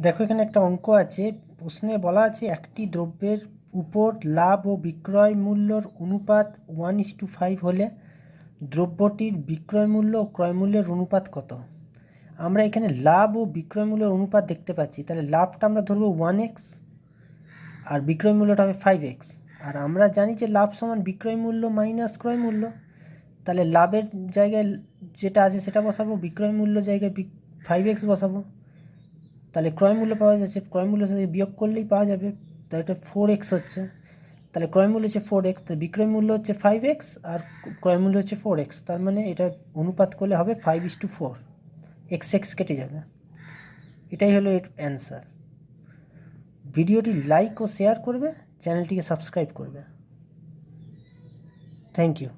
দেখো এখানে একটা অঙ্ক আছে। প্রশ্নে বলা আছে একটি দ্রব্যের উপর লাভ ও বিক্রয় মূল্যর অনুপাত 1:5 হলে দ্রব্যটির বিক্রয় মূল্য ও ক্রয় মূল্যের অনুপাত কত? আমরা এখানে লাভ ও বিক্রয় মূল্যের অনুপাত দেখতে পাচ্ছি, তাহলে লাভটা আমরা ধরবো 1x আর বিক্রয় মূল্যটা হবে 5x। আর আমরা জানি যে লাভ সমান বিক্রয় মূল্য মাইনাস ক্রয় মূল্য, তাহলে লাভের জায়গায় যেটা আছে সেটা বসাবো, বিক্রয় মূল্য জায়গায় 5x বসাবো। তাহলে ক্রয় মূল্য পাওয়া যাচ্ছে, ক্রয় মূল্য সাথে বিয়োগ করলেই পাওয়া যাবে, তাহলে এটা 4x হচ্ছে। তাহলে ক্রয় মূল্য হচ্ছে 4x, তাহলে বিক্রয় মূল্য হচ্ছে 5x আর ক্রয় মূল্য হচ্ছে 4x, তার মানে এটা অনুপাত করলে হবে 5:4, x কেটে যাবে। এটাই হলো এর অ্যান্সার। ভিডিওটি লাইক ও শেয়ার করবে, চ্যানেলটিকে সাবস্ক্রাইব করবে। Thank you.